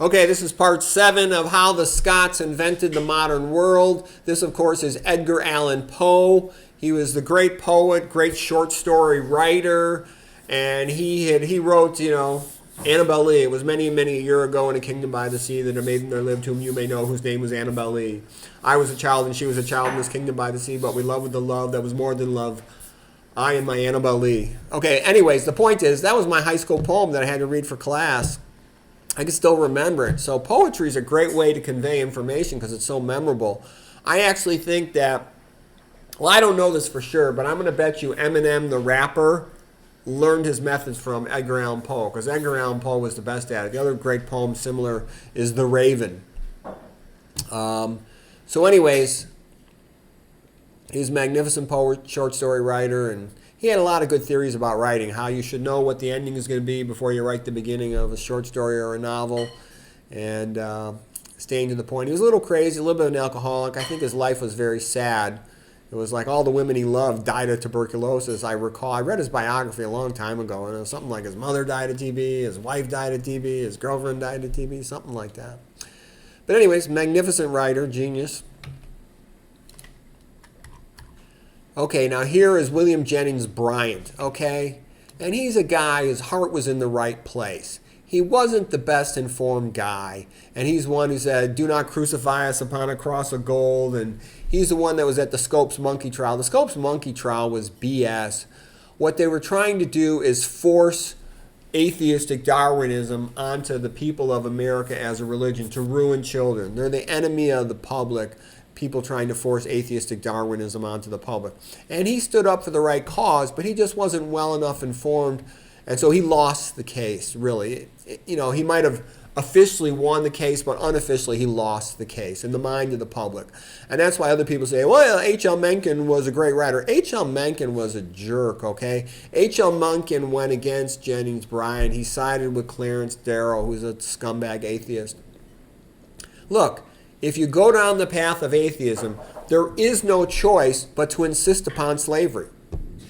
Okay, this is part 7 of how the Scots invented the modern world. This, of course, is Edgar Allan Poe. He was the great poet, great short story writer, and he wrote, Annabel Lee. It was many, many a year ago in a kingdom by the sea that a maiden there lived whom you may know, whose name was Annabel Lee. I was a child and she was a child in this kingdom by the sea, but we loved with the love that was more than love. I and my Annabel Lee. Okay, anyways, the point is, that was my high school poem that I had to read for class. I can still remember it. So poetry is a great way to convey information because it's so memorable. I actually think that, well, I don't know this for sure, but I'm going to bet you Eminem, the rapper, learned his methods from Edgar Allan Poe because Edgar Allan Poe was the best at it. The other great poem similar is The Raven. So anyways, he was a magnificent poet, short story writer, and he had a lot of good theories about writing, how you should know what the ending is going to be before you write the beginning of a short story or a novel, and staying to the point. He was a little crazy, a little bit of an alcoholic. I think his life was very sad. It was like all the women he loved died of tuberculosis. I recall, I read his biography a long time ago, and it was something like his mother died of TB, his wife died of TB, his girlfriend died of TB, something like that. But anyways, magnificent writer, genius. Okay, now here is William Jennings Bryan, okay? And he's a guy, his heart was in the right place. He wasn't the best informed guy. And he's one who said, do not crucify us upon a cross of gold. And he's the one that was at the Scots monkey trial. The Scots monkey trial was BS. What they were trying to do is force atheistic Darwinism onto the people of America as a religion to ruin children. They're the enemy of the public. People trying to force atheistic Darwinism onto the public. And he stood up for the right cause, but he just wasn't well enough informed, and so he lost the case, really. He might have officially won the case, but unofficially he lost the case in the mind of the public. And that's why other people say, well, H.L. Mencken was a great writer. H.L. Mencken was a jerk, okay? H.L. Mencken went against Jennings Bryan. He sided with Clarence Darrow, who's a scumbag atheist. Look, if you go down the path of atheism, there is no choice but to insist upon slavery.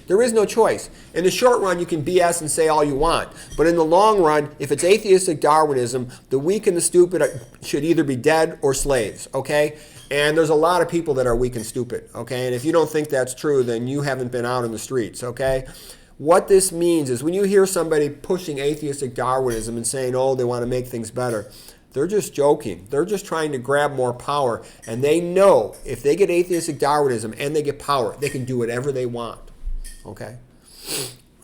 There is no choice. In the short run, you can BS and say all you want. But in the long run, if it's atheistic Darwinism, the weak and the stupid should either be dead or slaves, okay? And there's a lot of people that are weak and stupid, okay? And if you don't think that's true, then you haven't been out in the streets, okay? What this means is when you hear somebody pushing atheistic Darwinism and saying, oh, they want to make things better, they're just joking. They're just trying to grab more power. And they know if they get atheistic Darwinism and they get power, they can do whatever they want. Okay?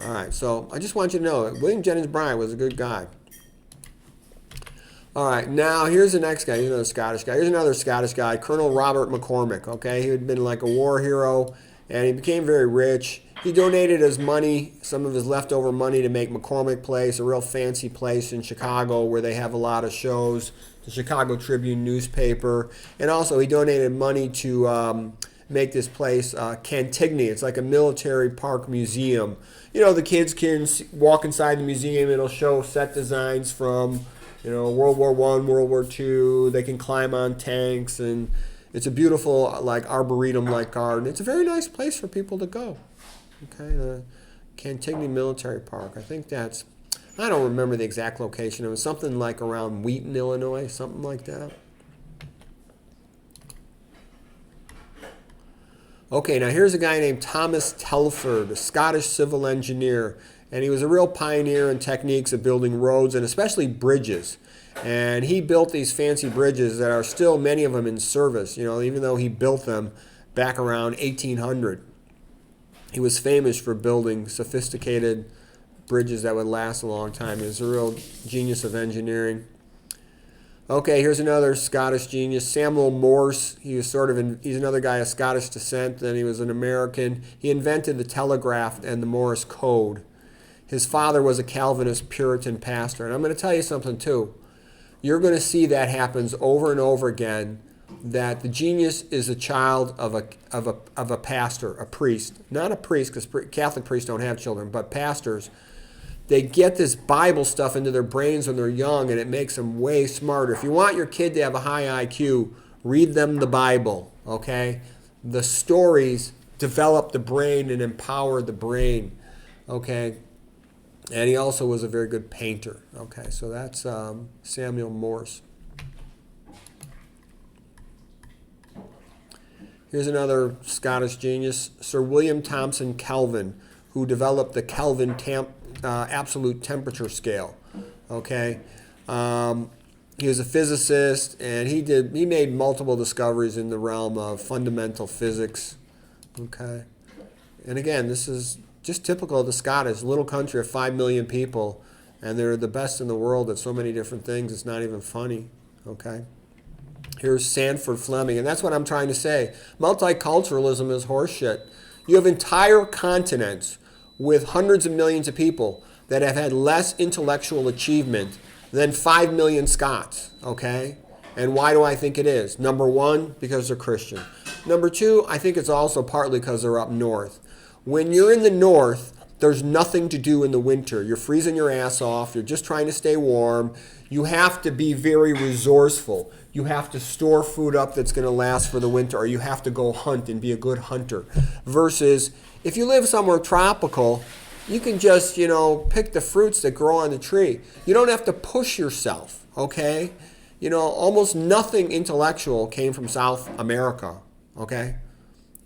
All right. So I just want you to know that William Jennings Bryan was a good guy. All right. Now here's the next guy. Here's another Scottish guy. Here's another Scottish guy, Colonel Robert McCormick. Okay? He had been like a war hero and he became very rich. He donated his money, some of his leftover money, to make McCormick Place, a real fancy place in Chicago where they have a lot of shows, the Chicago Tribune newspaper. And also he donated money to make this place Cantigny. It's like a military park museum. The kids can walk inside the museum. It'll show set designs from, World War I, World War II. They can climb on tanks, and it's a beautiful, like, arboretum-like garden. It's a very nice place for people to go. Okay, the Cantigny Military Park. I think I don't remember the exact location. It was something like around Wheaton, Illinois, something like that. Okay, now here's a guy named Thomas Telford, a Scottish civil engineer, and he was a real pioneer in techniques of building roads and especially bridges. And he built these fancy bridges that are still, many of them, in service, even though he built them back around 1800. He was famous for building sophisticated bridges that would last a long time. He was a real genius of engineering. Okay, here's another Scottish genius, Samuel Morse. He's another guy of Scottish descent, and he was an American. He invented the telegraph and the Morse code. His father was a Calvinist Puritan pastor. And I'm going to tell you something, too. You're going to see that happens over and over again, that the genius is a child of a pastor, a priest. Not a priest, because Catholic priests don't have children, but pastors. They get this Bible stuff into their brains when they're young, and it makes them way smarter. If you want your kid to have a high IQ, read them the Bible, okay? The stories develop the brain and empower the brain, okay? And he also was a very good painter. Okay, so that's Samuel Morse. Here's another Scottish genius, Sir William Thomson Kelvin, who developed the Kelvin absolute temperature scale. Okay, he was a physicist, and he made multiple discoveries in the realm of fundamental physics. Okay, and again, this is just typical of the Scottish, little country of 5 million people, and they're the best in the world at so many different things. It's not even funny. Okay. Here's Sanford Fleming, and that's what I'm trying to say. Multiculturalism is horseshit. You have entire continents with hundreds of millions of people that have had less intellectual achievement than 5 million Scots, okay? And why do I think it is? Number one, because they're Christian. Number two, I think it's also partly because they're up north. When you're in the north, there's nothing to do in the winter. You're freezing your ass off. You're just trying to stay warm. You have to be very resourceful. You have to store food up that's going to last for the winter, or you have to go hunt and be a good hunter. Versus if you live somewhere tropical, you can just, pick the fruits that grow on the tree. You don't have to push yourself, okay? Almost nothing intellectual came from South America, okay?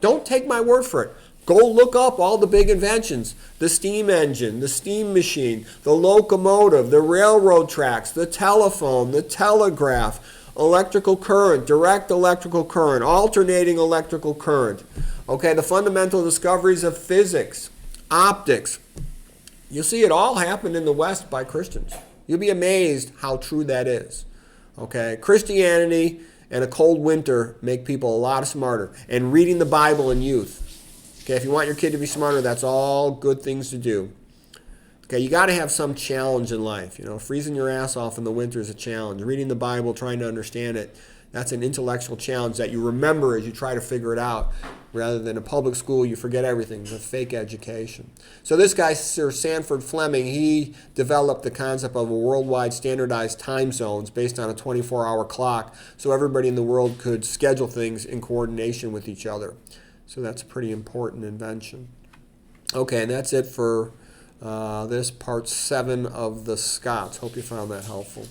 Don't take my word for it. Go look up all the big inventions. The steam engine, the steam machine, the locomotive, the railroad tracks, the telephone, the telegraph, electrical current, direct electrical current, alternating electrical current. Okay, the fundamental discoveries of physics, optics. You see, it all happened in the West by Christians. You'll be amazed how true that is. Okay, Christianity and a cold winter make people a lot smarter. And reading the Bible in youth. Okay, if you want your kid to be smarter, that's all good things to do. Okay, you got to have some challenge in life. Freezing your ass off in the winter is a challenge. Reading the Bible, trying to understand it, that's an intellectual challenge that you remember as you try to figure it out. Rather than a public school, you forget everything. It's a fake education. So this guy, Sir Sanford Fleming, he developed the concept of a worldwide standardized time zones based on a 24-hour clock so everybody in the world could schedule things in coordination with each other. So that's a pretty important invention. Okay, and that's it for this part 7 of the Scots. Hope you found that helpful.